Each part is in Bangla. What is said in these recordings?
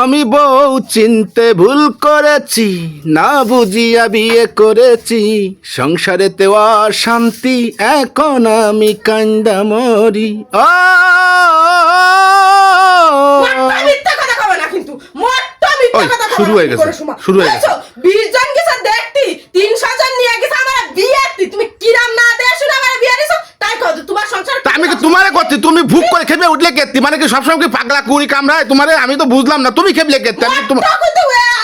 আমি বউ চিনতে ভুল করেছি, না বুঝিয়া বিয়ে করেছি, সংসারেতে অশান্তি, এখন আমি কান্দা মরি। শুরু হয়ে গেছে, শুরু হয়ে গেছে। 20 জন গেছে দেখতি, 300 জন নিয়ে গেছে আমার বিয়েতে। তুমি কিরাম না দেয়া শুনে আমার বিয়ে দিছো, তাই কও তোমার সংসার। আমি কি তোমারে করতে, তুমি ভুক করে খেপে উঠলে কেতি, মানে কি সবসময় কি পাগলা কুড়ি কামড়ায় তোমারে? আমি তো বুঝলাম না, তুমি খেপলে কেতি। আমি তোমার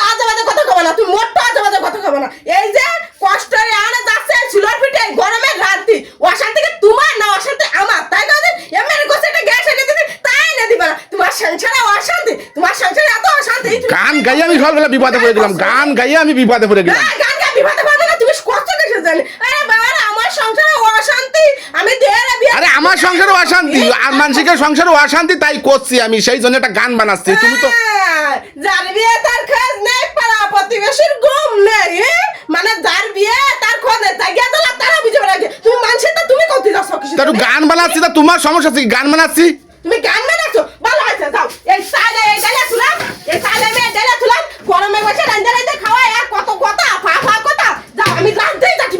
আজে কথা কবে না, তুমি মোটটা আজে কথা কবে না। এই যে কষ্টরে আনে যাচ্ছে চুলার পিঠে গরমে রাতি, অশান্তি কি তোমার না অশান্তি আমার? তাই কও যে এমএর গোছে একটা গ্যাস এনে দিতে, তাই এনে দিবা না। তোমার সংসারে অশান্তি, তোমার সংসারে এত অশান্তি। গান গাইয়ে আমি সকালবেলা বিপদে পড়ে গেলাম, গান গাইয়ে আমি বিপদে পড়ে গেলাম। গান গাই বিপদে পড়বে না, তুমি কষ্ট কিসে জানি? আরে বাবা, আমার সংসারে অশান্তি, আমি দেরে বিয়ে। আরে আমার সংসারে অশান্তি আর মানসিকের সংসারে অশান্তি, তাই করছি আমি, সেই জন্য একটা গান বানাচ্ছি। তুমি তো যার বিয়ে তার খোঁজ নেই, পাড়া প্রতিবেশীর ঘুম নেই। মানে যার বিয়ে তার খোঁজ নেই, তাই গিয়ে দিলা তারা বুঝে বেড়াচ্ছে। তুমি মানুষের তো তুমি করতে যাচ্ছ কিছু? একটু গান বানাচ্ছি, তা তোমার সমস্যা আছে কি? গান বানাচ্ছি। তুমি গান বানাচ্ছো, ভালো হয়েছে। যাও এই সাইডে এই ডালা তুলাম, এই সাইডে আমি এই ডালা তুলাম, গরমে বসে রান্দা রান্দা খাওয়াই আর কত কথা ফা কথা। যাও আমি রান্দতেই যাচ্ছি।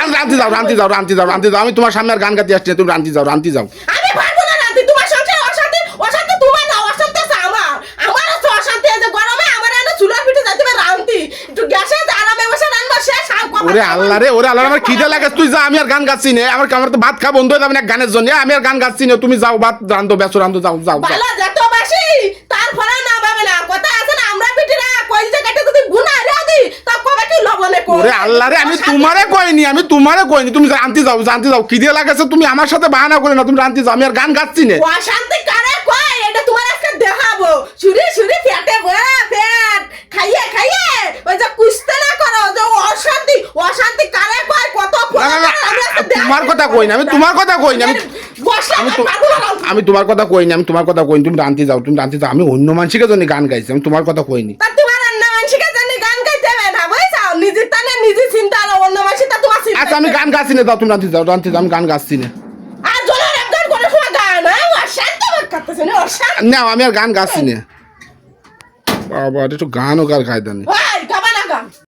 রান্তি যাও। আমি তোমার সামনে আর গান গাইতে আসছি না, তুমি রান্তি যাও। আমি পারবো না রান্তি, তোমার সংসারে অশান্তি, অশান্তি তোমার না, অশান্তি আছে আমার। আমার আছে অশান্তি, এই যে গরমে আমার এনে চুলার পিঠে যাইতে হবে রান্তি, একটু গ্যাসে আরামে বসে রান্না শেষ। ওরে আল্লাহ রে, আমার খিদে লাগে, তুই যা, আমি আর গান গাচ্ছি না। আমার তো ভাত খাওয়া বন্ধ হয়ে যাবে না গানের জন্য, আমি আর গান গাচ্ছি না। তুমি যাও, ভাত রান্ধো, বেসো রান্ধো, যাও। বালা যত বাসি তার ফলা না পাবে না, কথা আছে না, আমরা পিঠিরা কইছে কাটে যদি গুনা রে দি তা কবে কি লবণে কই। ওরে আল্লাহ রে, আমি তোমারে কইনি, তুমি রান্তি যাও। খিদে লাগেছে, তুমি আমার সাথে বাহানা করে না, তুমি রান্তি যাও, আমি আর গান গাচ্ছি না। অশান্তি কারে কই, এটা তোমার আজকে দেখাবো। ছুরি পেটে পেট খাইয়ে ওই যে কুস্তে না করো, যে অশান্তি কারে কই, কত তোমার কথা কইনি, আমি তোমার কথা কইনি, তুমি রান্তি যাও। আমি অন্য মানুষের জন্য গান গাইছি, আমি তোমার কথা কইনি। তা তোমার অন্য মানুষের জন্য গান গাইতে হবে না, বুঝছো? নিজের টানে নিজে চিন্তা আর অন্য মানুষের তা তোমার চিন্তা। আচ্ছা আমি গান গাচ্ছি না, দাও তুমি রান্তি যাও, আমি গান গাচ্ছি না। আর জনের একজন করে শোনা গান, অশান্তি করতেছে না, অশান্তি। না আমি আর গান গাচ্ছি না। বাবা একটু গানও গার খাই দেন।